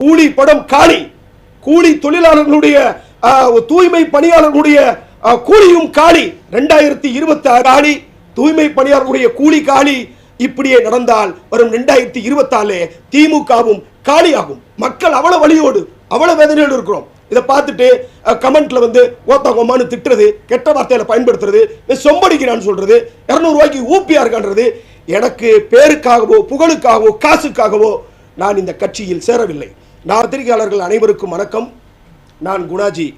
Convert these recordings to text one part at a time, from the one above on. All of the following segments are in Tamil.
கூலி படம் காலி, கூலி தொழிலாளர்களுடைய தூய்மை பணியாளர்களுடைய கூலியும் காலி. 2026 காலி, தூய்மை பணியாளர்களுடைய கூலி காலி. இப்படியே நடந்தால் வரும் 2024 திமுகவும் காலியாகும். மக்கள் அவ்வளவு வலியோடு அவ்வளவு வேதனையோடு இருக்கிறோம். இதை பார்த்துட்டு கமெண்ட்ல வந்து ஓத்தகோமான்னு திட்டுறது, கெட்ட வார்த்தையில பயன்படுத்துறது, சொம்படிக்கிறான்னு சொல்றது, 200 ரூபாய்க்கு ஊப்பியா இருக்கான்றது, எனக்கு பேருக்காகவோ புகழுக்காகவோ காசுக்காகவோ நான் இந்த கட்சியில் சேரவில்லை. நான் பத்திரிகையாளர்கள் அனைவருக்கும் வணக்கம். நான் குணாஜி.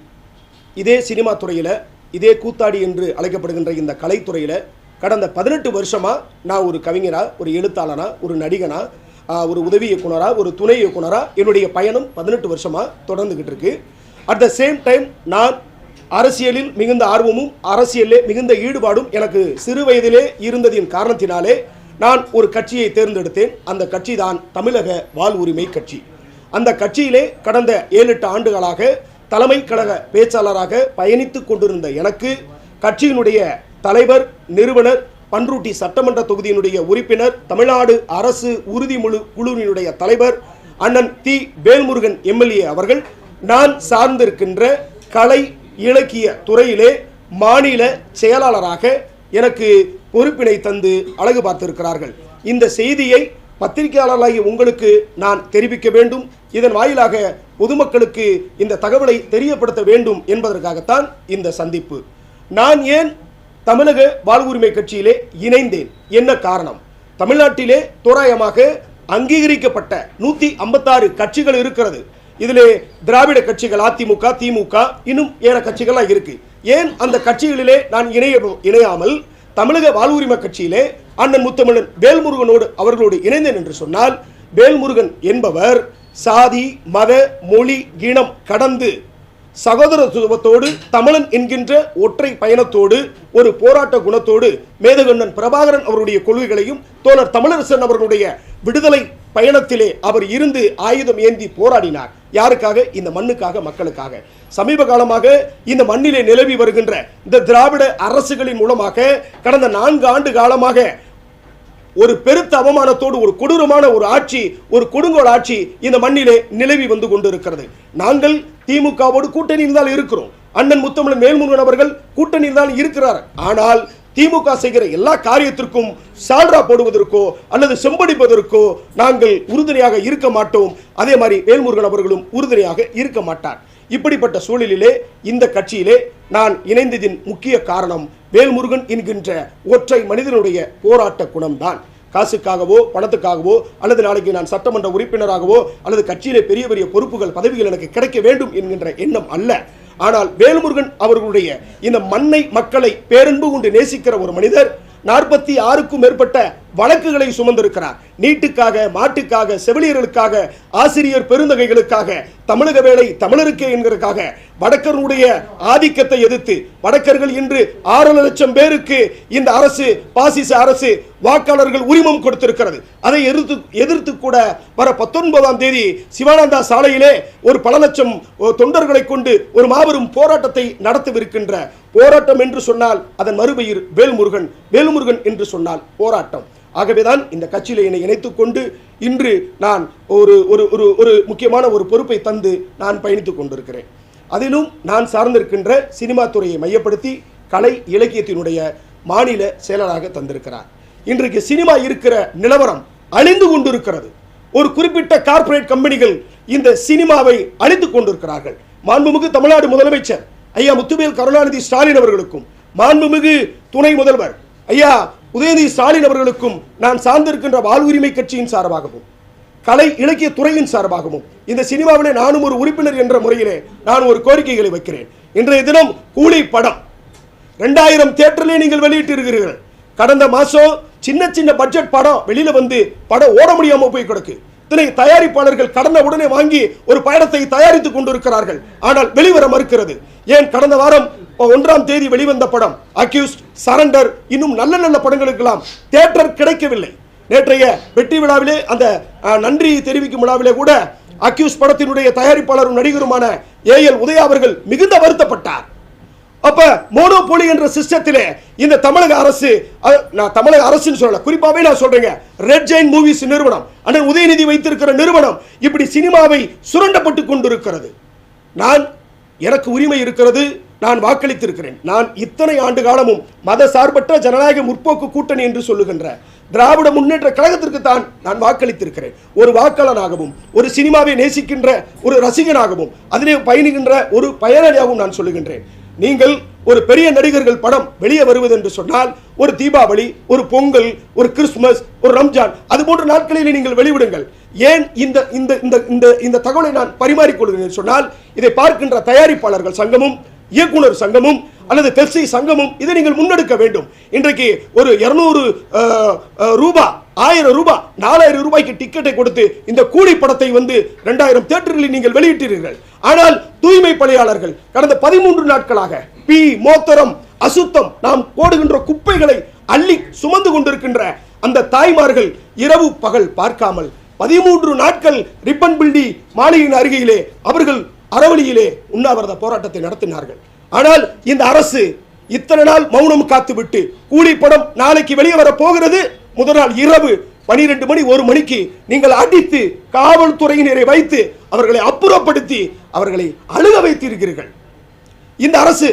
இதே சினிமா துறையில், இதே கூத்தாடி என்று அழைக்கப்படுகின்ற இந்த கலைத்துறையில் கடந்த 18 வருஷமாக நான் ஒரு கவிஞரா, ஒரு எழுத்தாளனா, ஒரு நடிகனா, ஒரு உதவி இயக்குனரா, ஒரு துணை இயக்குனரா என்னுடைய பயணம் 18 வருஷமாக தொடர்ந்துகிட்டு இருக்கு. அட் த சேம் டைம் நான் அரசியலில் மிகுந்த ஆர்வமும் அரசியலிலே மிகுந்த ஈடுபாடும் எனக்கு சிறு வயதிலே இருந்ததின் காரணத்தினாலே நான் ஒரு கட்சியை தேர்ந்தெடுத்தேன். அந்த கட்சி தான் தமிழக வாழ்வுரிமை கட்சி. அந்த கட்சியிலே கடந்த 7-8 ஆண்டுகளாக தலைமை கழக பேச்சாளராக பயணித்துக் கொண்டிருந்த எனக்கு கட்சியினுடைய தலைவர், நிறுவனர், பன்ருட்டி சட்டமன்ற தொகுதியினுடைய உறுப்பினர், தமிழ்நாடு அரசு உறுதிமொழி குழுவினுடைய தலைவர் அண்ணன் தி. வேல்முருகன் எம்எல்ஏ அவர்கள் நான் சார்ந்திருக்கின்ற கலை இலக்கிய துறையிலே மாநில செயலாளராக எனக்கு பொறுப்பினை தந்து அழகு பார்த்திருக்கிறார்கள். இந்த செய்தியை பத்திரிகையாளர்களாகி உங்களுக்கு நான் தெரிவிக்க வேண்டும். இதன் வாயிலாக பொதுமக்களுக்கு இந்த தகவலை தெரியப்படுத்த வேண்டும் என்பதற்காகத்தான் இந்த சந்திப்பு. நான் ஏன் தமிழக வாழ்வுரிமை கட்சியிலே இணைந்தேன்? என்ன காரணம்? தமிழ்நாட்டிலே தோராயமாக அங்கீகரிக்கப்பட்ட 156 கட்சிகள் இருக்கிறது. இதிலே திராவிட கட்சிகள் அதிமுக, திமுக, இன்னும் ஏற கட்சிகள்லாம் இருக்கு. ஏன் அந்த கட்சிகளிலே நான் இணையாமல் தமிழக வாழ்வுரிமை கட்சியிலே அண்ணன் முத்தமிழன் வேல்முருகனோடு அவர்களோடு இணைந்தேன் என்று சொன்னால், வேல்முருகன் என்பவர் சாதி, மத, மொழி, இனம் கடந்து சகோதரத்துவத்தோடு தமிழன் என்கின்ற ஒற்றை பயணத்தோடு ஒரு போராட்ட குணத்தோடு மேதகண்ணன் பிரபாகரன் அவருடைய கொள்கைகளையும் தோழர் தமிழரசன் அவர்களுடைய விடுதலை பயணத்திலே அவர் இருந்து ஆயுதம் ஏந்தி போராடினார். யாருக்காக? இந்த மண்ணுக்காக, மக்களுக்காக. சமீப காலமாக இந்த மண்ணிலே நிலவி வருகின்ற இந்த திராவிட அரசுகளின் மூலமாக கடந்த 4 ஆண்டு காலமாக ஒரு பெருத்த அவமானத்தோடு ஒரு கொடூரமான ஒரு ஆட்சி, ஒரு கொடுங்கோல் ஆட்சி இந்த மண்ணிலே நிலவி வந்து கொண்டிருக்கிறது. நாங்கள் திமுகவோடு கூட்டணியில் தான் இருக்கிறோம். அண்ணன் முத்தமிழன் வேல்முருகன் அவர்கள் கூட்டணியில் தான் இருக்கிறார். ஆனால் திமுக செய்கிற எல்லா காரியத்திற்கும் சால்ரா போடுவதற்கோ அல்லது செம்படிப்பதற்கோ நாங்கள் உறுதுணையாக இருக்க மாட்டோம். அதே மாதிரி வேல்முருகன் அவர்களும் உறுதுணையாக இருக்க மாட்டார். இப்படிப்பட்ட சூழலிலே இந்த கட்சியிலே நான் இணைந்ததின் முக்கிய காரணம் வேல்முருகன் என்கின்ற ஒற்றை மனிதனுடைய போராட்ட குணம்தான். காசுக்காகவோ பணத்துக்காகவோ அல்லது நாளைக்கு நான் சட்டமன்ற உறுப்பினராகவோ அல்லது கட்சியிலே பெரிய பெரிய பொறுப்புகள், பதவிகள் எனக்கு கிடைக்க வேண்டும் என்கின்ற எண்ணம் அல்ல. ஆனால் வேல்முருகன் அவர்களுடைய இந்த மண்ணை, மக்களை பேரன்பு கொண்டு நேசிக்கிற ஒரு மனிதர் 46க்கும் மேற்பட்ட வழக்குகளை சுமந்திருக்கிறார். நீட்டுக்காக, மாட்டுக்காக, செவிலியர்களுக்காக, ஆசிரியர் பெருந்தகைகளுக்காக, தமிழக வேலை தமிழருக்கே என்கிறதுக்காக, வடக்கருடைய ஆதிக்கத்தை எதிர்த்து வடக்கர்கள் இன்று 6 லட்சம் பேருக்கு இந்த அரசு, பாசிச அரசு வாக்காளர்கள் உரிமம் கொடுத்திருக்கிறது. அதை எதிர்த்து கூட வர 19ஆம் தேதி சிவானந்தா சாலையிலே ஒரு பல லட்சம் தொண்டர்களை கொண்டு ஒரு மாபெரும் போராட்டத்தை நடத்தவிருக்கின்ற போராட்டம் என்று சொன்னால் அதன் மறுபெயர் வேல்முருகன். வேல்முருகன் என்று சொன்னால் போராட்டம். ஆகவேதான் இந்த கட்சியில் என்னை இணைத்துக் கொண்டு இன்று நான் ஒரு முக்கியமான ஒரு பொறுப்பை தந்து நான் பயணித்துக் கொண்டிருக்கிறேன். அதிலும் நான் சார்ந்திருக்கின்ற சினிமா துறையை மையப்படுத்தி கலை இலக்கியத்தினுடைய மாநில செயலராக தந்திருக்கிறார். இன்றைக்கு சினிமா இருக்கிற நிலவரம் அழிந்து கொண்டிருக்கிறது. ஒரு குறிப்பிட்ட கார்ப்பரேட் கம்பெனிகள் இந்த சினிமாவை அழித்துக் கொண்டிருக்கிறார்கள். மாண்புமிகு தமிழ்நாடு முதலமைச்சர் ஐயா முத்துவேல் கருணாநிதி ஸ்டாலின் அவர்களுக்கும், மாண்புமிகு துணை முதல்வர் ஐயா உதயநிதி ஸ்டாலின் அவர்களுக்கும் நான் சார்ந்திருக்கின்ற வாழ்வுரிமை கட்சியின் சார்பாகவும் கலை இலக்கிய துறையின் சார்பாகவும் இந்த சினிமாவிலே நானும் ஒரு உறுப்பினர் என்ற முறையிலே நான் ஒரு கோரிக்கைகளை வைக்கிறேன். இன்றைய தினம் கூலி படம் 2000 தியேட்டரிலே நீங்கள் வெளியிட்டு இருக்கிறீர்கள். கடந்த மாசம் சின்ன சின்ன பட்ஜெட் படம் வெளியில வந்து படம் ஓட முடியாம போய் கிடக்கு. இத்தனை தயாரிப்பாளர்கள் கடந்த உடனே வாங்கி ஒரு பயணத்தை தயாரித்துக் கொண்டிருக்கிறார்கள். ஆனால் வெளிவர மறுக்கிறது. ஏன்? கடந்த வாரம் 1ஆம் தேதி வெளிவந்த படம் அக்யூஸ்ட், சரண்டர், இன்னும் நல்ல நல்ல படங்களுக்கெல்லாம் தியேட்டர் கிடைக்கவில்லை. நேற்றைய வெற்றி விழாவிலே, அந்த நன்றி தெரிவிக்கும் விழாவிலே கூட அக்யூஸ்ட் படத்தினுடைய தயாரிப்பாளரும் நடிகருமான ஏஎல் உதயா அவர்கள் மிகுந்த வருத்தப்பட்டார். அப்ப மோனோபோலி என்ற சிஸ்டத்திலே இந்த தமிழக அரசு, நான் தமிழக அரசுன்னு சொல்லல, குறிப்பாவே நான் சொல்றேங்க, ரெட் ஜெயின் மூவிஸ் நிறுவனம், அண்ணன் உதயநிதி வைத்திருக்கிற நிறுவனம் இப்படி சினிமாவை சுரண்டப்பட்டு கொண்டிருக்கிறது. எனக்கு உரிமை இருக்கிறது, நான் வாக்களித்திருக்கிறேன். நான் இத்தனை ஆண்டு காலமும் மத சார்பற்ற ஜனநாயக முற்போக்கு கூட்டணி என்று சொல்லுகின்ற திராவிட முன்னேற்ற கழகத்திற்கு தான் நான் வாக்களித்திருக்கிறேன். ஒரு வாக்காளனாகவும், ஒரு சினிமாவை நேசிக்கின்ற ஒரு ரசிகனாகவும், அதிலே பயணிக்கின்ற ஒரு பயனாளியாகவும் நான் சொல்லுகின்றேன். நீங்கள் ஒரு பெரிய நடிகர்கள் படம் வெளியே வருவது என்று சொன்னால், ஒரு தீபாவளி, ஒரு பொங்கல், ஒரு கிறிஸ்துமஸ், ஒரு ரம்ஜான், அது போன்ற நாட்களில் நீங்கள் வெளிவிடுங்கள். ஏன் இந்த இந்த இந்த இந்த தகவலை நான் பரிமாறிக்கொள்கிறேன் சொன்னால், இதை பார்க்கின்ற தயாரிப்பாளர்கள் சங்கமும், இயக்குனர் சங்கமும் அல்லது பெப்சி சங்கமும் இதை நீங்கள் முன்னெடுக்க வேண்டும். இன்றைக்கு ஒரு 200 ரூபாய், 1000 ரூபாய், 4000 ரூபாய்க்கு டிக்கெட்டை கொடுத்து இந்த கூலி படத்தை 2000 தியேட்டர்களில் நீங்கள் வெளியிட்டீர்கள். ஆனால் தூய்மை பணியாளர்கள் கடந்த 13 நாட்களாக மோத்தரம், அசுத்தம், நாம் போடுகின்ற குப்பைகளை அள்ளி சுமந்து கொண்டிருக்கின்ற அந்த தாய்மார்கள் இரவு பகல் பார்க்காமல் 13 நாட்கள் ரிப்பன் பில்டி மாளிகையின் அருகிலே அவர்கள் அறவழியிலே உண்ணாவிரத போராட்டத்தை நடத்தினார்கள். ஆனால் இந்த அரசு இத்தனை நாள் மௌனம் காத்துவிட்டு, கூலி படம் நாளைக்கு வெளியே வர போகிறது, முதல் நாள் இரவு 12 மணி 1 மணிக்கு நீங்கள் அடித்து காவல்துறையினரை வைத்து அவர்களை அப்புறப்படுத்தி அவர்களை அழுக வைத்திருக்கிறீர்கள். இந்த அரசு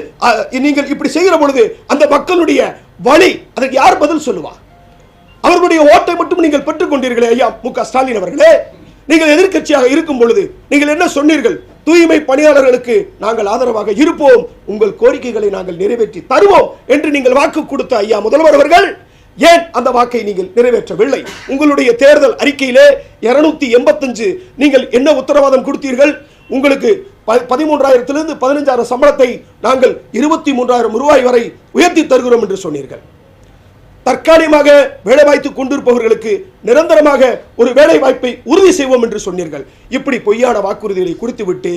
நீங்கள் இப்படி செய்கிற பொழுது அந்த மக்களுடைய வழி, அதற்கு யார் பதில் சொல்லுவா? அவர்களுடைய ஓட்டை மட்டும் நீங்கள் பெற்றுக் கொண்டீர்களே ஐயா மு.க. ஸ்டாலின் அவர்களே. நீங்கள் எதிர்க்கட்சியாக இருக்கும் பொழுது நீங்கள் என்ன சொன்னீர்கள்? தூய்மை பணியாளர்களுக்கு நாங்கள் ஆதரவாக இருப்போம், உங்கள் கோரிக்கைகளை நாங்கள் நிறைவேற்றி தருவோம் என்று நீங்கள் வாக்கு கொடுத்த ஐயா முதல்வர் அவர்கள் ஏன் அந்த வாக்கை நீங்கள் நிறைவேற்றவில்லை? உங்களுடைய தேர்தல் அறிக்கையிலே 285 நீங்கள் என்ன உத்தரவாதம் கொடுத்தீர்கள்? உங்களுக்கு 13,000 15,000 சம்பளத்தை நாங்கள் 23,000 ரூபாய் வரை உயர்த்தி தருகிறோம் என்று சொன்னீர்கள். தற்காலிகமாக வேலை வாய்த்து கொண்டிருப்பவர்களுக்கு நிரந்தரமாக ஒரு வேலை வாய்ப்பை உறுதி செய்வோம் என்று சொன்னீர்கள். இப்படி பொய்யான வாக்குறுதிகளை குறித்துவிட்டு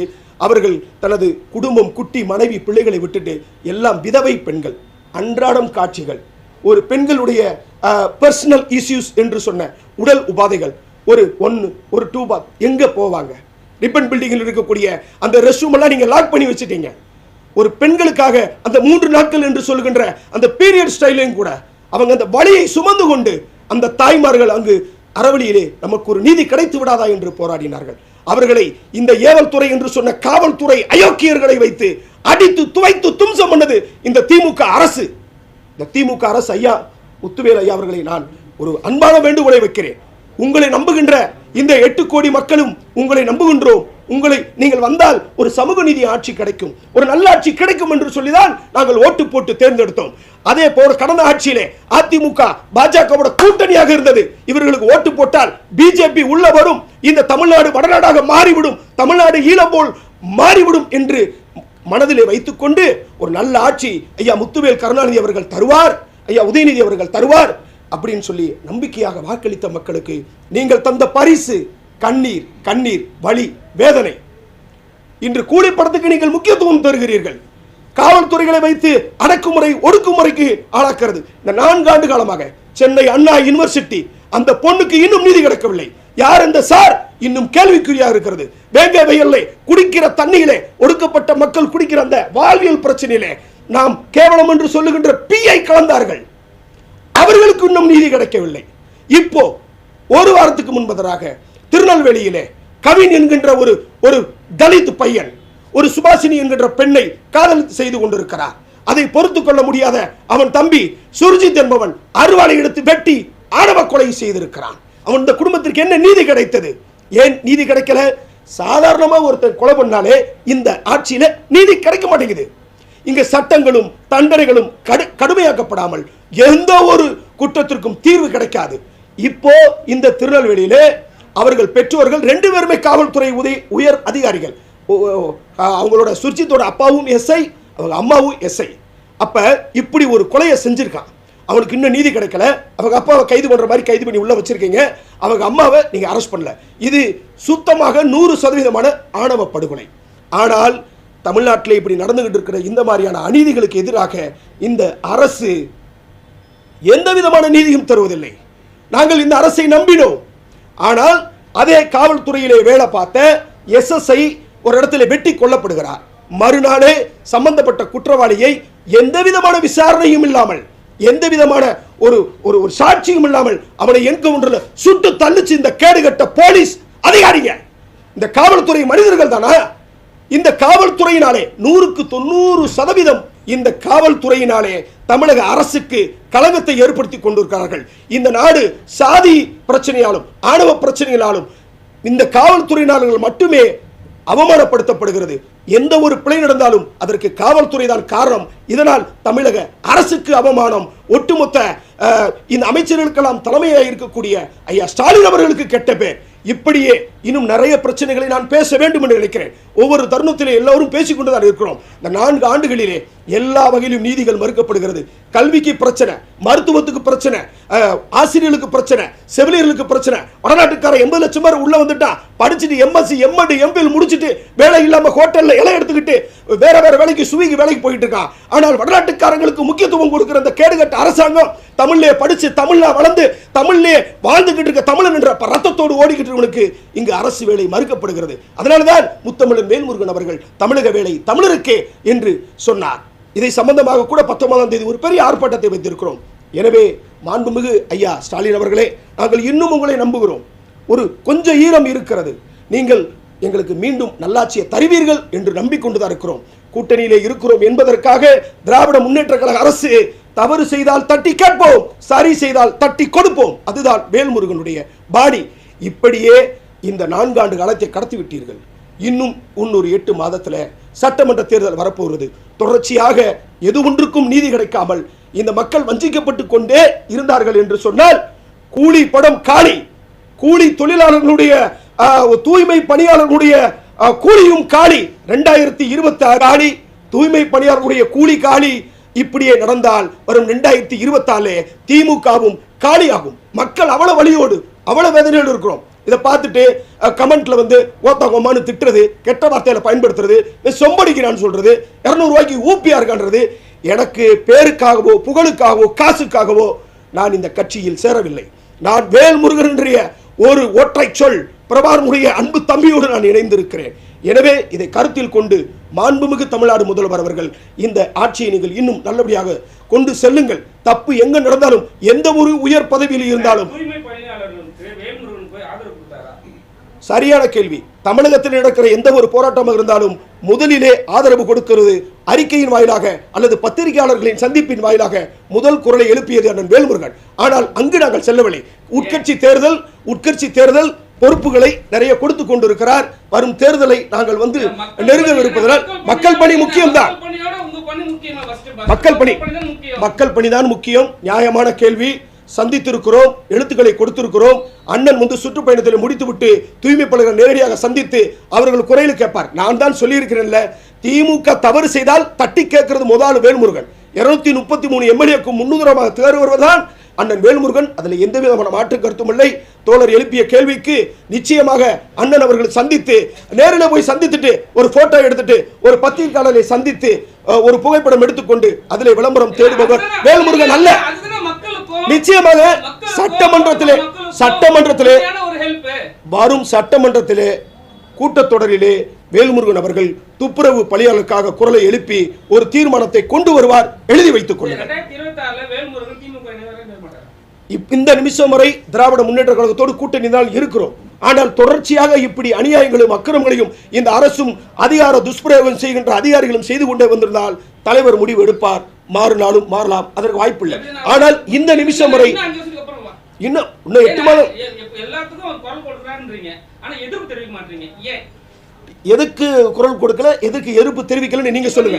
அவர்கள் தனது குடும்பம், குட்டி, மனைவி, பிள்ளைகளை விட்டுட்டு எல்லாம் விதவை பெண்கள், அன்றாடம் காட்சிகள், ஒரு பெண்களுடைய பர்சனல் இஷ்யூஸ் என்று சொன்ன உடல் உபாதைகள், ஒரு 2 பாத் எங்க போவாங்க? ரிப்பன் பில்டிங்கில் இருக்கக்கூடிய அந்த ரெஸ்ட் ரூம் எல்லாம் நீங்க லாக் பண்ணி வச்சுட்டீங்க. ஒரு பெண்களுக்காக அந்த 3 நாட்கள் என்று சொல்கின்ற அந்த பீரியட் ஸ்டைலையும் கூட அவங்க அந்த வழியை சுமந்து கொண்டு அந்த தாய்மார்கள் அங்கு அறவழியிலே நமக்கு ஒரு நீதி கிடைத்து விடாதா என்று போராடினார்கள். அவர்களை இந்த ஏவல் துறை என்று சொன்ன காவல்துறை அயோக்கியர்களை வைத்து அடித்து துவைத்து தும்சம் பண்ணது இந்த திமுக அரசு. இந்த திமுக அரசு ஐயா முத்துவேல் ஐயா அவர்களை நான் ஒரு அன்பான வேண்டுகோளை வைக்கிறேன். உங்களை நம்புகின்ற இந்த 8 கோடி மக்களும் உங்களை நம்புகின்றோம். உங்களை நீங்கள் வந்தால் ஒரு சமூக நீதி ஆட்சி கிடைக்கும், ஒரு நல்ல ஆட்சி கிடைக்கும் என்று சொல்லிதான் நாங்கள் ஓட்டு போட்டு தேர்ந்தெடுத்தோம். அதே போல கடந்த ஆட்சியிலே அதிமுக பாஜகவோட கூட்டணியாக இருந்தது. இவர்களுக்கு ஓட்டு போட்டால் பிஜேபி உள்ள வரும், இந்த தமிழ்நாடு வடநாடாக மாறிவிடும், தமிழ்நாடு ஈழம் போல் மாறிவிடும் என்று மனதிலே வைத்துக் கொண்டு ஒரு நல்ல ஆட்சி ஐயா முத்துவேல் கருணாநிதி அவர்கள் தருவார், ஐயா உதயநிதி அவர்கள் தருவார் அப்படின்னு சொல்லி நம்பிக்கையாக வாக்களித்த மக்களுக்கு நீங்கள் தந்த பரிசு கண்ணீர், கண்ணீர், வலி, வேதனை. இன்று கூலி படத்துக்கு நீங்கள் முக்கியத்துவம் தருகிறீர்கள். காவல்துறைகளை வைத்து அடக்குமுறை, ஒடுக்குமுறைக்கு ஆளாக்கிறது. இந்த 4 ஆண்டு காலமாக சென்னை அண்ணா யூனிவர்சிட்டி அந்த பொண்ணுக்கு இன்னும் நீதி கிடைக்கவில்லை. யார் இந்த சார் இன்னும் கேள்விக்குறியாக இருக்கிறது. வேங்க வெயிலே குடிக்கிற தண்ணியிலே ஒடுக்கப்பட்ட மக்கள் குடிக்கிற அந்த வாழ்வியல் பிரச்சனையிலே நாம் கேவலம் என்று சொல்லுகின்ற பீயை கலந்தார்கள். அவர்களுக்கு இன்னும் நீதி கிடைக்கவில்லை. இப்போ ஒரு வாரத்துக்கு முன்பதாக திருநெல்வேலியிலே கவின் என்கின்ற ஒரு தலித் பையன் ஒரு சுபாஷினி என்கின்ற பெண்ணை காதல் செய்து கொண்டிருக்கிறார். அதை பொறுத்துக் கொள்ள முடியாத அவன் தம்பி சுர்ஜித் என்பவன் அறுவாளை எடுத்து வெட்டி ஆணவ கொலை செய்திருக்கிறான். அவன் இந்த குடும்பத்திற்கு என்ன நீதி கிடைத்தது? ஏன் நீதி கிடைக்கல? சாதாரணமா ஒருத்தர் கொலை பண்ணாலே இந்த ஆட்சியில நீதி கிடைக்க மாட்டேங்குது. இங்க சட்டங்களும் தண்டனைகளும் கடுமையாக்கப்படாமல் எந்த ஒரு குற்றத்திற்கும் தீர்வு கிடைக்காது. இப்போ இந்த திருநெல்வேலியிலே அவர்கள் பெற்றோர்கள் 2 பேருமே காவல்துறை உயர் அதிகாரிகள். அவங்களோட சுர்ஜித்தோட அப்பாவும் எஸ்ஐ, அவங்க அம்மாவும் எஸ்ஐ. அப்ப இப்படி ஒரு கொலையை செஞ்சிருக்கான். அவனுக்கு இன்னும் நீதி கிடைக்கல. அவங்க அப்பாவை கைது பண்ற மாதிரி கைது பண்ணி உள்ள வச்சிருக்கீங்க. அவங்க அம்மாவை நீங்க அரெஸ்ட் பண்ணல. இது சுத்தமாக 100% ஆணவ படுகொலை. ஆனால் தமிழ்நாட்டில் இப்படி நடந்துகிட்டு இருக்கிற இந்த மாதிரியான அநீதிகளுக்கு எதிராக இந்த அரசு எந்த விதமான நீதியும் தருவதில்லை. நாங்கள் இந்த அரசை நம்பினோம். ஆனால் அதே காவல்துறையிலே வேலை பார்த்த எஸ்எஸ்ஐ ஒரு இடத்துல வெட்டி கொல்லப்படுகிறார். மறுநாளே சம்பந்தப்பட்ட குற்றவாளியை எந்த விதமான விசாரணையும் இல்லாமல், எந்த விதமான ஒரு ஒரு சாட்சியும் இல்லாமல் அவனை என்கவுண்டர்ல சுட்டு தள்ளிச்சு இந்த கேடுகட்ட போலீஸ் அதிகாரிங்க. இந்த காவல்துறை மனிதர்கள் தானா? இந்த காவல்துறையினாலே 100க்கு 90% இந்த காவல்துறையினாலே தமிழக அரசுக்கு களங்கத்தை ஏற்படுத்தி கொண்டிருக்கிறார்கள். இந்த நாடு சாதி பிரச்சனையாலும் ஆணவ பிரச்சனைகளாலும் இந்த காவல்துறையினர்கள் மட்டுமே அவமானப்படுத்தப்படுகிறது. எந்த ஒரு பிழை நடந்தாலும் அதற்கு காவல்துறை தான் காரணம். இதனால் தமிழக அரசுக்கு அவமானம், ஒட்டுமொத்த இந்த அமைச்சர்களுக்கெல்லாம் தலைமையாக இருக்கக்கூடிய ஐயா ஸ்டாலின் அவர்களுக்கு கெட்ட பேர். இப்படியே இன்னும் நிறைய பிரச்சனைகளை நான் பேச வேண்டும் என்று நினைக்கிறேன். ஒவ்வொரு தருணத்திலே எல்லோரும் பேசிக்கொண்டுதான் இருக்கிறோம். இந்த 4 ஆண்டுகளிலே எல்லா வகையிலும் நீதிகள் மறுக்கப்படுகிறது. கல்விக்கு பிரச்சனை, மருத்துவத்துக்கு பிரச்சனை, ஆசிரியர்களுக்கு பிரச்சனை, செவிலியர்களுக்கு பிரச்சனை. வடநாட்டுக்கார 80 லட்சம் பேர் உள்ள வந்துட்டான், படிச்சுட்டு எம்எஸ்சி எம்எட் எம்பிஎல் முடிச்சுட்டு வேலை இல்லாம ஹோட்டல்ல இலை எடுத்துக்கிட்டு வேற வேற வேலைக்கு சுவிக்கு வேலைக்கு போயிட்டு இருக்கான். ஆனால் வடநாட்டுக்காரங்களுக்கு முக்கியத்துவம் கொடுக்கிற அந்த கேடுகட்ட அரசாங்கம் தமிழ்லே படிச்சு தமிழ்ல வளர்ந்து தமிழ்லே வாழ்ந்துகிட்டு இருக்க தமிழன் என்ற ரத்தத்தோடு ஓடிக்கிட்டு இங்கு அரசு வேலை மறுக்கப்படுகிறது. அதனால்தான் முத்தமிழன் வேல்முருகன் அவர்கள் தமிழக வேலை தமிழருக்கே என்று சொன்னார். இதை சம்பந்தமாக கூட 19ஆம் தேதி ஒரு பெரிய ஆர்ப்பாட்டத்தை வைத்திருக்கிறோம். எனவே மாண்புமிகு ஐயா ஸ்டாலின் அவர்களே, நாங்கள் இன்னும் உங்களை நம்புகிறோம். ஒரு கொஞ்சம் ஈரம் இருக்கிறது. நீங்கள் எங்களுக்கு மீண்டும் நல்லாட்சியை தருவீர்கள் என்று நம்பிக்கொண்டுதான் இருக்கிறோம். கூட்டணியிலே இருக்கிறோம் என்பதற்காக திராவிட முன்னேற்ற கழக அரசு தவறு செய்தால் தட்டி கேட்போம், சரி செய்தால் தட்டி கொடுப்போம். அதுதான் வேல்முருகனுடைய பாடி. இப்படியே இந்த 4 ஆண்டு காலத்தை கடத்தி விட்டீர்கள். இன்னும் 8 மாதத்தில் சட்டமன்ற தேர்தல் வரப்போகிறது. தொடர்ச்சியாக எது ஒன்றுக்கும் நீதி கிடைக்காமல் இந்த மக்கள் வஞ்சிக்கப்பட்டு கொண்டே இருந்தார்கள் என்று சொன்னால், கூலி படம் காலி, கூலி தொழிலாளர்களுடைய தூய்மை பணியாளர்களுடைய கூலியும் காலி, 2026 காலி, தூய்மை பணியாளர்களுடைய கூலி காலி. இப்படியே நடந்தால் வரும் 2024 திமுகவும் காலியாகும். மக்கள் அவ்வளவு வலியோடு அவ்வளவு வேதனையோடு இருக்கிறோம். இதை பார்த்துட்டு கமெண்ட்ல வந்து ஓத்தாங்கம்மான்னு திட்டுறது, கெட்ட வார்த்தையில பயன்படுத்துறது, சொம்படிக்கிறான்னு சொல்றது, 200 ரூபாய்க்கு ஊப்பியா இருக்கான்றது, எனக்கு பேருக்காகவோ புகழுக்காகவோ காசுக்காகவோ நான் இந்த கட்சியில் சேரவில்லை. நான் வேல்முருகன் ஒரு ஒற்றை சொல் பிரபாகரனுடைய அன்பு தம்பியோடு நான் இணைந்திருக்கிறேன். எனவே இதை கருத்தில் கொண்டு மாண்புமிகு தமிழ்நாடு முதல்வர் அவர்கள் இந்த ஆட்சியை நீங்கள் இன்னும் நல்லபடியாக கொண்டு செல்லுங்கள். தப்பு எங்க நடந்தாலும், எந்த ஒரு உயர் பதவியில் இருந்தாலும். சரியான கேள்வி. தமிழகத்தில் நடக்கிற எந்த ஒரு போராட்டமாக இருந்தாலும் முதலிலே ஆதரவு கொடுக்கிறது அறிக்கையின் வாயிலாக அல்லது பத்திரிகையாளர்களின் சந்திப்பின் வாயிலாக முதல் குரலை எழுப்பியது அண்ணன் வேல்முருகன். ஆனால் அங்கு நாங்கள் செல்லவில்லை. உட்கட்சி தேர்தல் பொறுப்புகளை நிறைய கொடுத்து கொண்டிருக்கிறார். வரும் தேர்தலை நாங்கள் வந்து நெருங்கவிருப்பதால் மக்கள் பணி முக்கியம்தான். மக்கள் பணிதான் முக்கியம். நியாயமான கேள்வி. சந்தித்திருக்கிறோம், எழுத்துக்களை கொடுத்திருக்கிறோம். அண்ணன் வந்து சுற்றுப்பயணத்தில் முடித்துவிட்டு தூய்மை பணியாளர்கள் நேரடியாக சந்தித்து அவர்கள் குறையில் கேட்பார். நான் தான் சொல்லியிருக்கிறேன்ல, திமுக தவறு செய்தால் தட்டி கேட்கிறது முதல் வேல்முருகன். 233 எம்எல்ஏக்கும் முன்னுதாரணமாக தேர்வு வருவதுதான் அண்ணன் வேல்முருகன். அதில் எந்த விதமான மாற்று கருத்தும் இல்லை. தோழர் எழுப்பிய கேள்விக்கு நிச்சயமாக அண்ணன் அவர்கள் சந்தித்து நேரில் போய் சந்தித்துட்டு ஒரு போட்டோ எடுத்துட்டு ஒரு பத்திரிகையாளரை சந்தித்து ஒரு புகைப்படம் எடுத்துக்கொண்டு அதில் விளம்பரம் தேடுபவர் வேல்முருகன் அல்ல. நிச்சயமாக சட்டமன்றத்திலே வரும் சட்டமன்றத்திலே கூட்டத்தொடரிலே வேல்முருகன் அவர்கள் துப்புரவு பணியாளருக்காக குரலை எழுப்பி ஒரு தீர்மானத்தை கொண்டு வருவார். எழுதி வைத்துக் கொள்ளுங்கள். இந்த நிமிஷம் வரை திராவிட முன்னேற்ற கழகத்தோடு கூட்டணி தான் இருக்கிறோம். ஆனால் தொடர்ச்சியாக இப்படி அநியாயங்களும் அக்கிரமங்களையும் இந்த அரசும் அதிகார துஷ்பிரயோகம் செய்கின்ற அதிகாரிகளும் செய்து கொண்டே வந்திருந்தால் தலைவர் முடிவு எடுப்பார். மாறினாலும் மாறலாம், அதற்கு வாய்ப்பு இல்லை. ஆனால் இந்த நிமிஷம் வரை இன்னும் 8 மாதம் எதுக்கு குரல் கொடுக்கல, எதுக்கு எதிர்ப்பு தெரிவிக்கல நீங்க சொல்லுங்க.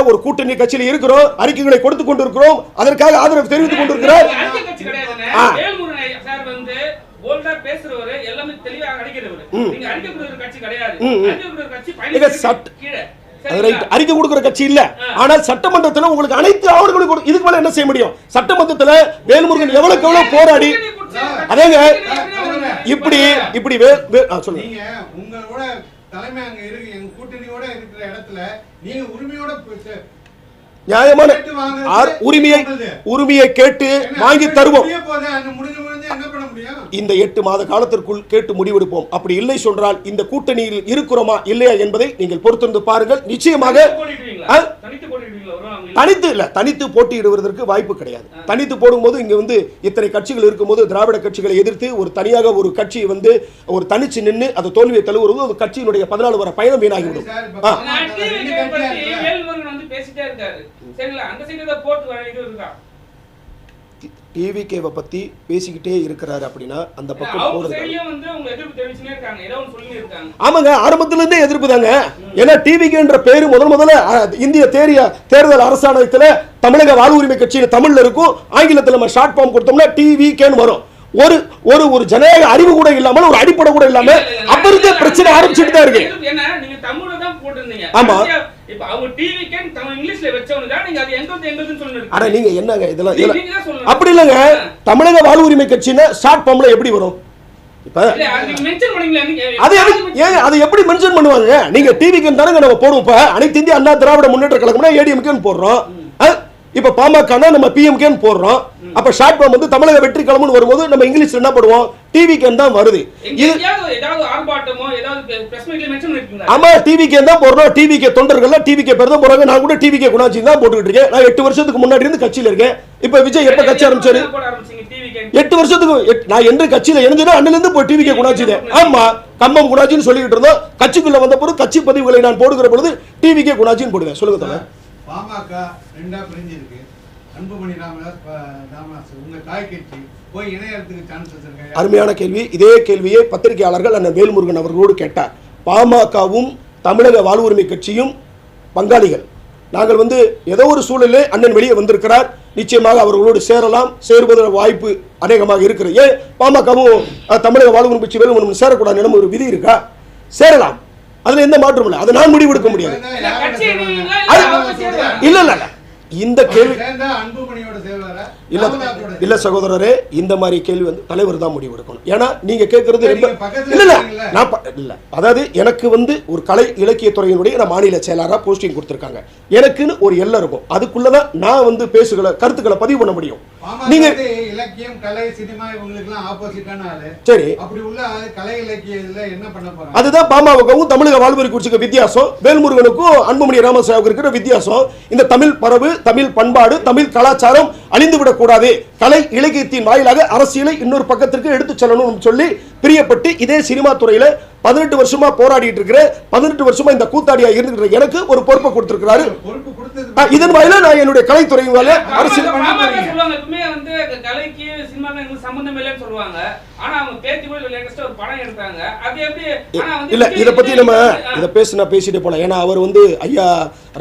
ஒரு கூட்டணி கட்சியில் இருக்கிறோம், அறிக்கைகளை கொடுத்துக் கொண்டிருக்கிறோம், அதற்காக ஆதரவு தெரிவித்துக் கொண்டிருக்கிறார். அறிக்கை கொடுக்கிற கட்சி இல்ல. ஆனால் சட்டமன்றத்தில் உங்களுக்கு அனைத்து ஆவணங்களும் இதுக்கு மேல என்ன செய்ய முடியும்? சட்டமன்றத்தில் வேல்முருகன் எவ்வளவு போராடி அதேங்க இப்படி சொல்லுங்க. தலைமை அங்க இருக்கு, எங்க கூட்டணியோட இருக்கிற இடத்துல நீங்க உரிமையோட நியாயமான உரிமையை கேட்டு வாங்கி தருவோம். இந்த 8 மாத காலத்திற்குள் கேட்டு முடிவெடுப்போம். அப்படி இல்லை சொன்னால் இந்த கூட்டணியில் இருக்கிறோமா இல்லையா என்பதை நீங்கள் பொறுத்திருந்து பாருங்கள். நிச்சயமாக தனித்து போட்டியிடுவதற்கு வாய்ப்பு கிடையாது. தனித்து போடும்போது இங்க வந்து இத்தனை கட்சிகள் இருக்கும்போது திராவிட கட்சிகளை எதிர்த்து ஒரு தனியாக ஒரு கட்சி வந்து ஒரு தனிச்சு நின்று அது தோல்வியை தழுவுறது ஒரு கட்சியினுடைய 14 வர பயணம் வீணாகிவிடும். டிவிகேவை பத்தி பேசிக்கிட்டே இருக்கிறாரு அப்படின்னா அந்த பக்கம் போறது. ஆமாங்க, ஆரம்பத்துல இருந்தே எதிர்ப்பு தாங்க. ஏன்னா டிவிகேன்ற பேரு முதல்ல இந்திய தேர்தல் அரசாணையத்துல தமிழக வாழ்வுரிமை கட்சியில தமிழ்ல இருக்கும், ஆங்கிலத்துல நம்ம ஷார்ட் ஃபார்ம் கொடுத்தோம்னா டிவிகேன்னு வரும். ஒரு ஒரு ஒரு ஜனநாயக அறிவு கூட இல்லாம ஒரு அடிப்படை கூட இல்லாம அப்பறதே பிரச்சனை ஆரம்பிச்சிட்டு தான் இருக்கு. நீங்க தமிழ்ல தான் போட்டுருந்தீங்க. ஆமா, இப்ப அவங்க டிவிகே தமிழ் இங்கிலீஷ்ல வெச்சவங்க நீங்க அது எங்கன்னு சொல்லுங்க. அட நீங்க என்னங்க இதெல்லாம் அப்படி இல்லங்க. தமிழக வாழ்வுரிமை கட்சினா ஷார்ட் ஃபார்ம்ல எப்படி வரும்? இப்ப அது எப்படி மென்ஷன் பண்ணுவாங்க? நீங்க டிவிக்கு தானங்க நம்ம போடுவோம். இப்ப அனைத்து இந்திய அண்ணா திராவிட முன்னேற்ற கழகம்னா ஏடிஎம்கேன்னு போடுறோம். இப்ப பாமகனா நம்ம பிஎம்கேன்னு போடுறோம். அப்ப ஷார்ட் ஃபார்ம் வந்து தமிழக வெற்றி கழகம்னு வரும்போது நம்ம இங்கிலீஷ்ல என்ன பண்ணுவோம்? டிவிகேன்னு தான் வருது. ஆமா, டிவிகே தான் போடுறோம். டிவிகே தொண்டர்கள் டிவிகே பேர் தான் போறாங்க. நான் கூட டிவிகே குணாச்சி தான் போட்டுக்கிட்டு இருக்கேன். நான் 8 வருஷத்துக்கு முன்னாடி இருந்து கட்சியில இருக்கேன். இப்ப விஜய் எப்ப கட்சி ஆரம்பிச்சாரு? 8 வருஷத்துக்கு நான் என்று கட்சியில இணைஞ்சேன்னா அன்னில இருந்து போய் டிவிகே குணாச்சி. ஆமா, கம்பம் குணாச்சின்னு சொல்லிட்டு இருந்தோம். கட்சிக்குள்ள வந்த பொழுது கட்சி பதிவுகளை நான் போடுகிற பொழுது டிவிகே குணாச்சின்னு போடுவேன். சொல்லுங்க தோழர். பாமக ரெண்டா பிரிஞ்சு இருக்கு. அன்புமணி ராமதாஸ் உங்க தாய் கட்சி போய் இணையறதுக்கு சான்சஸ் இருக்கு. அருமையான கேள்வி. இதே கேள்வியை பத்திரிகையாளர்கள் அண்ணன் வேல்முருகன் அவர்களோடு கேட்டார். பாமகவும் தமிழக வாழ்வுரிமை கட்சியும் பங்காளிகள். நாங்கள் வந்து ஏதோ ஒரு சூழலிலே அண்ணன் வெளியே வந்திருக்கிறார். நிச்சயமாக அவர்களோடு சேரலாம், சேருவதற்கு வாய்ப்பு அநேகமாக இருக்கிறது. ஏன் பாமகவும் தமிழக வாழ்வுரிமை கட்சி வேலுமணி சேரக்கூடாது நம்ம ஒரு விதி இருக்கா? சேரலாம், அதுல எந்த மாற்றமும் இல்லை. அதை நான் முடிவெடுக்க முடியாது. இல்ல இல்ல இந்த கேள்வி இல்ல சகோதரரே, இந்த மாதிரி கேள்வி வந்து தலைவர் தான் முடிவு எடுக்கணும். ஏன்னா நீங்க கேட்கறது இல்ல அதாவது எனக்கு வந்து ஒரு கலை இலக்கியத்துறையினுடைய மாநில செயலாளரா போஸ்டிங் கொடுத்திருக்காங்க. எனக்குன்னு ஒரு எல்லை இருக்கும். அதுக்குள்ளதான் நான் வந்து கருத்துக்களை பதிவு பண்ண முடியும். நீங்க இலக்கியம் கலை சினிமா இவங்களுக்குலாம் ஆப்போசிட்டான ஆளு. சரி, அப்படி உள்ள கலை இலக்கியத்துல என்ன பண்ண போறாங்க? அதுதான் பாமகவுக்கும் தமிழக வாழ்வுரிமை கட்சிக்கு வித்தியாசம், வேல்முருகனுக்கும் அன்புமணி ராமதாஸுக்கும் இருக்கிற வித்தியாசம். இந்த தமிழ் பரவு, தமிழ் பண்பாடு, தமிழ் கலாச்சாரம் அழிந்துவிடக் கூடாது, கலை இலக்கியத்தின் வாயிலாக அரசியலை இன்னொரு பக்கத்திற்கு எடுத்து செல்லணும் சொல்லி பிரியப்பட்டு இதே சினிமா துறையில 18 வருஷமா போராடிட்டு இருக்கிற 18 வருஷமா இந்த கூத்தாடியா இருந்துகிற எனக்கு ஒரு பொறுப்பை கொடுத்திருக்கிறாரு. இதன் வாயில நான் என்னுடைய கலைத்துறை அரசியல் கலைக்கு சினிமாவுக்கு சம்பந்தம் இல்லைன்னு சொல்லுவாங்க. ஆனா அவங்க பேத்தி கூட லேட்டஸ்டா ஒரு படம் எடுத்தாங்க. அது எப்படி இல்ல இத பத்தி நம்ம இத பேசிட்டே போலாம். ஏன்னா அவர் வந்து ஐயா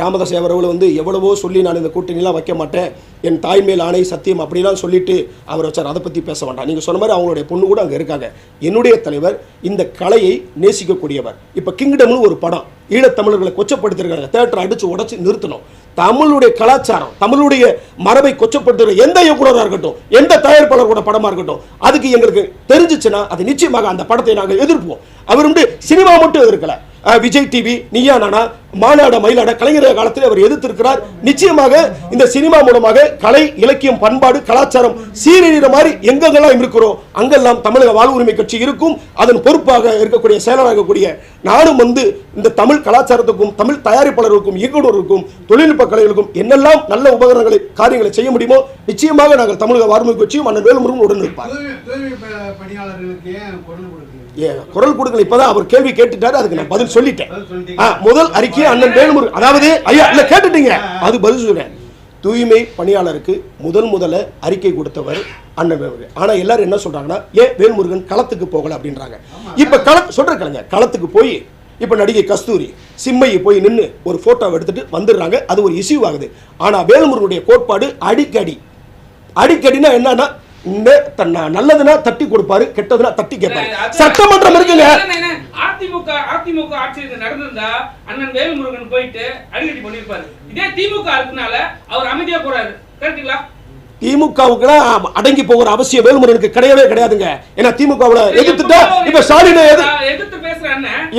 ராமதாஸ் அவர்கள் வந்து எவ்வளவோ சொல்லி நான் இந்த கூட்டணிலாம் வைக்க மாட்டேன், என் தாய் மேல் ஆணை சத்தியம் அப்படிலாம் சொல்லிட்டு அவர் வச்சார். அதை பத்தி பேச வேண்டாம். நீங்க சொன்ன மாதிரி அவங்களுடைய பொண்ணு கூட அங்க இருக்காங்க. என்னுடைய தலைவர் இந்த கலையை நேசிக்கக்கூடியவர். இப்ப கிங்டம்னு ஒரு படம் ஈழத்தமிழர்களை கொச்சப்படுத்திருக்காங்க. தியேட்டர் அடிச்சு உடைச்சு நிறுத்தணும். தமிழுடைய கலாச்சாரம், தமிழுடைய மரபை கொச்சப்படுத்துகிற எந்த இயக்குனராக இருக்கட்டும், எந்த தயாரிப்பாளரோட படமா இருக்கட்டும், அதுக்கு எங்களுக்கு தெரிஞ்சிச்சுன்னா அது நிச்சயமாக அந்த படத்தை நாங்கள் எதிர்ப்போம். அவர் வந்து சினிமா மட்டும் எதிர்க்கல, விஜய் டிவி, நீயா நானா, மாநாட மயிலாட கலைஞர் காலத்தில் அவர் எதிர்த்திருக்கிறார். நிச்சயமாக இந்த சினிமா மூலமாக கலை இலக்கியம் பண்பாடு கலாச்சாரம் சீரழிகிற மாதிரி எங்கெல்லாம் இருக்கிறோம் அங்கெல்லாம் தமிழக வாழ்வுரிமை கட்சி இருக்கும். அதன் பொறுப்பாக இருக்கக்கூடிய செயலராக இருக்கக்கூடிய நானும் வந்து இந்த தமிழ் கலாச்சாரத்துக்கும் தமிழ் தயாரிப்பாளர்களுக்கும் இயக்குநருக்கும் தொழில்நுட்ப கலைகளுக்கும் என்னெல்லாம் நல்ல உபகரணங்களை காரியங்களை செய்ய முடியுமோ நிச்சயமாக நாங்கள் தமிழக வாழ்வுரிமை கட்சியும் அண்ணன் வேலுமுருகன் உடன் இருப்பார். குரல் கொடுக்கல. இப்பதான் அவர் கேள்வி கேட்டுட்டாரு, அதுக்கு நான் பதில் சொல்லிட்டேன். முதல் அறிக்கை அண்ணன் வேலுமுருகன், அதாவது ஐயா இல்ல கேட்டுட்டீங்க, அது பதில் சொல்றேன். தூய்மை பணியாளருக்கு முதல்ல அறிக்கை கொடுத்தவர் அண்ணன் வேலுமுருகன். ஆனா எல்லாரும் என்ன சொல்றாங்கன்னா, ஏன் வேல்முருகன் களத்துக்கு போகல அப்படின்றாங்க. இப்ப சொல்றேன், களத்துக்கு போய் இப்ப நடிகை கஸ்தூரி சிம்மையை போய் நின்று ஒரு போட்டோ எடுத்துட்டு வந்துடுறாங்க. அது ஒரு இஷ்யூ ஆகுது. ஆனா வேலுமுருகனுடைய கோட்பாடு அடிக்கடினா என்னன்னா, நல்லதுன்னா தட்டி கொடுப்பாரு, கெட்டதுன்னா தட்டி கேட்பாரு. சட்டமன்றம் இருக்குங்க. அதிமுக ஆட்சி நடந்திருந்தா அண்ணன் வேலுமுருகன் போயிட்டு அடிக்கடி பண்ணிருப்பாரு. இதே திமுக இருக்குனால அவர் அமைதியா போறாரு. கரெக்ட்டுங்களா? திமுகவுக்கு அடங்கி போகிற அவசியம் வேலுமுருகனுக்கு கிடையவே கிடையாதுங்க. ஏன்னா திமுகவுல எதிர்த்துட்டா இப்ப ஸ்டாலினை எதிர்த்து பேசுற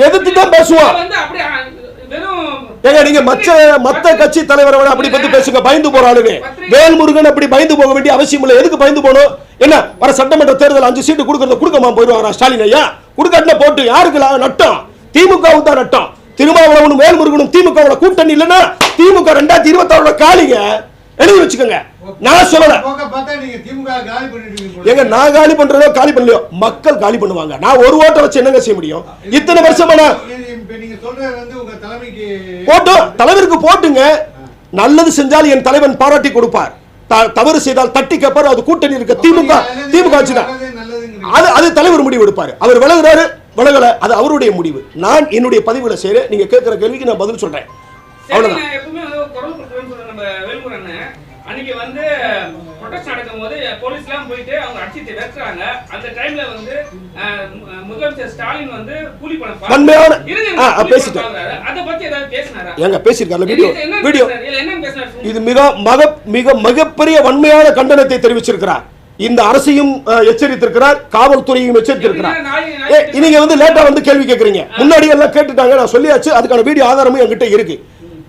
எதிர்த்து தான் பேசுவோம். ஏங்க நீங்க மத்த கட்சி தலைவரை அப்படி பத்தி பேசுங்க, பயந்து போற ஆளுங்க. வேல்முருகன் அப்படி பயந்து போக வேண்டிய அவசியம் இல்லை. எதுக்கு பயந்து போகணும்? என்ன வர சட்டமன்ற தேர்தல் 5 சீட்டு கொடுக்காம போயிடுவாரா ஸ்டாலின் ஐயா? கொடுக்காட்டினா போட்டு யாருக்கு நட்டம்? திமுகவுக்கு தான் நட்டம். திருமாவளவனும் வேல்முருகனும் திமுக கூட்டணி இல்லைன்னா திமுக 2026 காலிங்க, எழுதி வச்சுக்கோங்க. நான் சொல்லல எங்க நான் காலி பண்றதோ காலி பண்ணலையோ மக்கள் காலி பண்ணுவாங்க. நான் ஒரு ஓட்டை வச்சு என்னங்க செய்ய முடியும்? இத்தனை வருஷமா போட்டோம் தலைவருக்கு போட்டுங்க. நல்லது செஞ்சால் என் தலைவன் பாராட்டி கொடுப்பார், தவறு செய்தால் தட்டி கேட்பார். அது கூட்டணி இருக்க திமுக வச்சுதான் அது தலைவர் முடிவு எடுப்பாரு. அவர் விலகுறாரு விலகல, அது அவருடைய முடிவு. நான் என்னுடைய பதிவுகளை செய்யறேன். நீங்க கேட்கிற கேள்விக்கு நான் பதில் சொல்றேன். அவ்வளவுதான். அன்னைக்கு வந்து ப்ரொடெஸ்ட் நடக்கும்போது போலீஸ்லாம் போயிட்டு அவங்க அடிச்சிட்டு வெட்டுறாங்க. அந்த டைம்ல வந்து முதலமைச்சர் ஸ்டாலின் வந்து கூலி பணம் வன்மையான பேசிட்டாரு. அத பத்தி ஏதாவது பேசினாரா? ஏங்க பேசிருக்காங்க வீடியோ. என்ன பேசினாரு? இது மிகப்பெரிய வன்மையான கண்டனத்தை தெரிவிச்சிருக்கிறார். இந்த அரசையும் எச்சரித்திருக்கிறார், காவல்துறையும் எச்சரித்திருக்கிறார். நீங்க வந்து லேட்டா வந்து கேள்வி கேட்கறீங்க. முன்னாடி எல்லாம் கேட்டுட்டாங்க, நான் சொல்லியாச்சு. அதுக்கான வீடியோ ஆதாரமும் என்கிட்ட இருக்கு.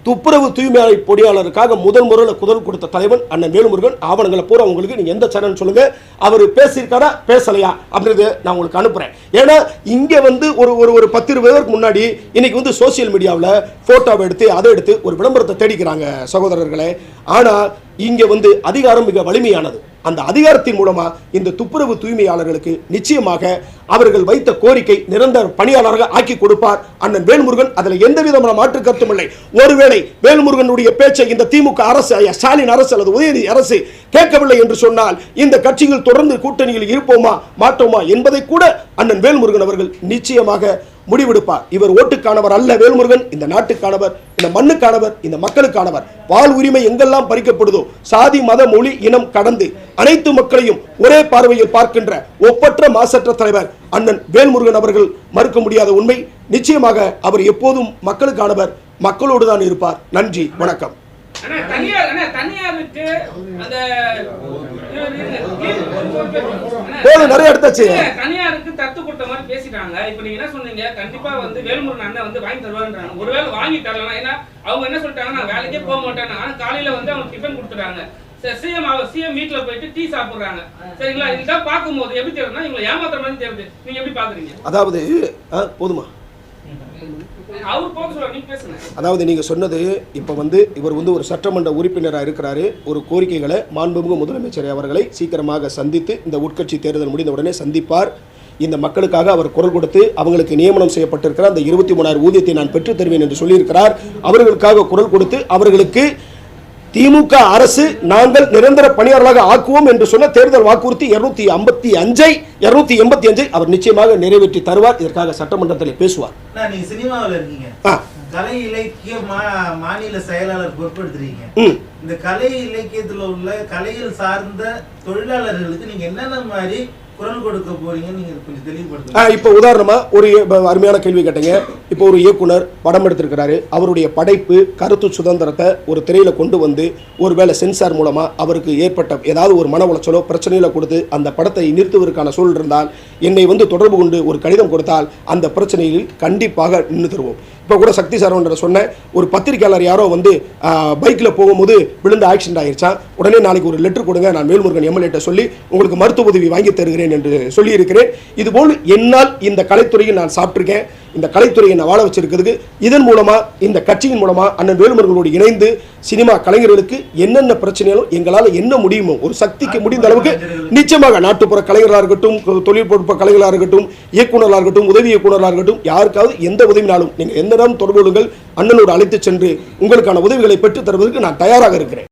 துப்புரவு தூய்மை பொறியாளருக்காக முதல் முறையில் குரல் கொடுத்த தலைவன் அண்ணன் வேல்முருகன். ஆவணங்களை பூரா உங்களுக்கு நீங்க எந்த சேனல் சொல்லுங்க, அவர் பேசியிருக்காரா பேசலையா அப்படின்றது நான் உங்களுக்கு அனுப்புறேன். ஏன்னா இங்க வந்து ஒரு 10-20 பேருக்கு முன்னாடி இன்னைக்கு வந்து சோசியல் மீடியாவில் போட்டோவை எடுத்து அதை எடுத்து ஒரு விளம்பரத்தை தேடிக்கிறாங்க சகோதரர்களே. ஆனா இங்க வந்து அதிகாரம் மிக வலிமையானது. அந்த அதிகாரத்தின் மூலமா இந்த துப்புரவு தூய்மையாளர்களுக்கு நிச்சயமாக அவர்கள் வைத்த கோரிக்கை நிரந்தர பணியாளராக ஆக்கி கொடுப்பார் அண்ணன் வேல்முருகன். அதுல எந்த விதமான மாற்று கருத்தும் இல்லை. ஒருவேளை வேல்முருகனுடைய பேச்சை இந்த திமுக அரசு, ஸ்டாலின் அரசு அல்லது உதயநிதி அரசு கேட்கவில்லை என்று சொன்னால் இந்த கட்சிகள் தொடர்ந்து கூட்டணியில் இருப்போமா மாட்டோமா என்பதை கூட அண்ணன் வேல்முருகன் அவர்கள் நிச்சயமாக முடிவெடுப்பார். இவர் ஓட்டுக்கானவர் அல்ல வேல்முருகன், இந்த நாட்டுக்கானவர், இந்த மண்ணுக்கானவர், இந்த மக்களுக்கானவர். வாழ் உரிமை எங்கெல்லாம் பறிக்கப்படுதோ சாதி மத மொழி இனம் கடந்து அனைத்து மக்களையும் ஒரே பார்வையில் பார்க்கின்ற ஒப்பற்ற மாசற்ற தலைவர் அண்ணன் வேல்முருகன் அவர்கள். மறுக்க முடியாத உண்மை. நிச்சயமாக அவர் எப்போதும் மக்களுக்கானவர், மக்களோடு தான் இருப்பார். நன்றி, வணக்கம். நிறைய எடுத்தாச்சு. தனியாருக்கு தத்து கொடுத்த மாதிரி பேசிட்டாங்க. இப்ப நீங்க என்ன சொன்னீங்க? கண்டிப்பா வந்து வேல்முருகன் அண்ணன் வந்து வாங்கி தருவாங்க. ஒருவேளை வாங்கி தரலனா, ஏன்னா அவங்க என்ன சொல்லிட்டாங்கன்னா வேலைக்கே போக மாட்டாங்க. ஆனா காலையில வந்து அவங்க டிஃபன் கொடுத்துறாங்க. சிஎம் வீட்டுல போயிட்டு டீ சாப்பிடுறாங்க. சரிங்களா? இதெல்லாம் பார்க்கும்போது எப்படி தெரியுதுன்னா இவங்க ஏமாத்துற மாதிரி தெரியுது. நீங்க எப்படி பாக்குறீங்க? அதாவது போதுமா? அதாவது நீங்க சொன்னது இப்ப வந்து இவர் வந்து ஒரு சட்டமன்ற உறுப்பினராக இருக்கிறாரு. ஒரு கோரிக்கைகளை மாண்புமிகு முதலமைச்சர் அவர்களை சீக்கிரமாக சந்தித்து இந்த உட்கட்சி தேர்தல் முடிந்த உடனே சந்திப்பார். இந்த மக்களுக்காக அவர் குரல் கொடுத்து அவங்களுக்கு நியமனம் செய்யப்பட்டிருக்கிற அந்த 23,000 ஊதியத்தை நான் பெற்றுத் தருவேன் என்று சொல்லியிருக்கிறார். அவர்களுக்காக குரல் கொடுத்து அவர்களுக்கு திமுக அரசு நாங்கள் நிரந்தர பணியாளர்களாக ஆக்குவோம் என்று சொன்ன தேர்தல் வாக்குறுதி 285 அவர் நிச்சயமாக நிறைவேற்றி தருவார். இதற்காக சட்டமன்றத்தில் பேசுவார். நீங்க சினிமாவில் இருக்கீங்க, கலை இலக்கிய மாநில செயலாளர் பொறுப்பெடுத்துறீங்க. இந்த கலை இலக்கியத்தில் உள்ள கலையில் சார்ந்த தொழிலாளர்களுக்கு நீங்க என்னென்ன மாதிரி குரல் கொடுக்க போறீங்கன்னு நீங்க கொஞ்சம் தெளிவுபடுத்துங்க. இப்போ உதாரணமா ஒரு அருமையான கேள்வி கேட்டீங்க. இப்போ ஒரு இயக்குனர் படம் எடுத்திருக்கிறாரு. அவருடைய படைப்பு கருத்து சுதந்திரத்தை ஒரு திரையில கொண்டு வந்து ஒருவேளை சென்சார் மூலமா அவருக்கு ஏற்பட்ட ஏதாவது ஒரு மன உளைச்சலோ பிரச்சனையில கொடுத்து அந்த படத்தை நிறுத்துவதற்கான சூழல் இருந்தால் என்னை வந்து தொடர்பு கொண்டு ஒரு கடிதம் கொடுத்தால் அந்த பிரச்சனையில் கண்டிப்பாக நின்று தருவோம். இப்போ கூட சக்தி சாரவன் சொன்ன ஒரு பத்திரிகையாளர் யாரோ வந்து பைக்கில் போகும்போது விழுந்து ஆக்சிடென்ட் ஆகிடுச்சா, உடனே நாளைக்கு ஒரு லெட்டர் கொடுங்க, நான் வேல்முருகன் எம்எல்ஏட்ட சொல்லி உங்களுக்கு மருத்துவ உதவி வாங்கி தருகிறேன் என்று சொல்லியிருக்கிறேன். இதுபோல் என்னால் இந்த கலைத்துறையில் நான் சாப்பிட்டிருக்கேன். இந்த கலைத்துறையை நான் வாழ வச்சிருக்கிறதுக்கு இதன் மூலமா இந்த கட்சியின் மூலமா அண்ணன் வேல்முருகனோடு இணைந்து சினிமா கலைஞர்களுக்கு என்னென்ன பிரச்சனைகளும் எங்களால் என்ன முடியுமோ ஒரு சக்திக்கு முடிந்த அளவுக்கு நிச்சயமாக நாட்டுப்புற கலைஞர்களாக இருக்கட்டும், தொழில்நுட்ப கலைஞர்களாக இருக்கட்டும், இயக்குநர்களாக இருக்கட்டும், உதவி இயக்குநர்களாக இருக்கட்டும், யாருக்காவது எந்த உதவினாலும் நீங்கள் எந்த நேரம் தொடர்பு கொள்ளுங்கள். அண்ணனோடு அழைத்து சென்று உங்களுக்கான உதவிகளை பெற்றுத் தருவதற்கு நான் தயாராக இருக்கிறேன்.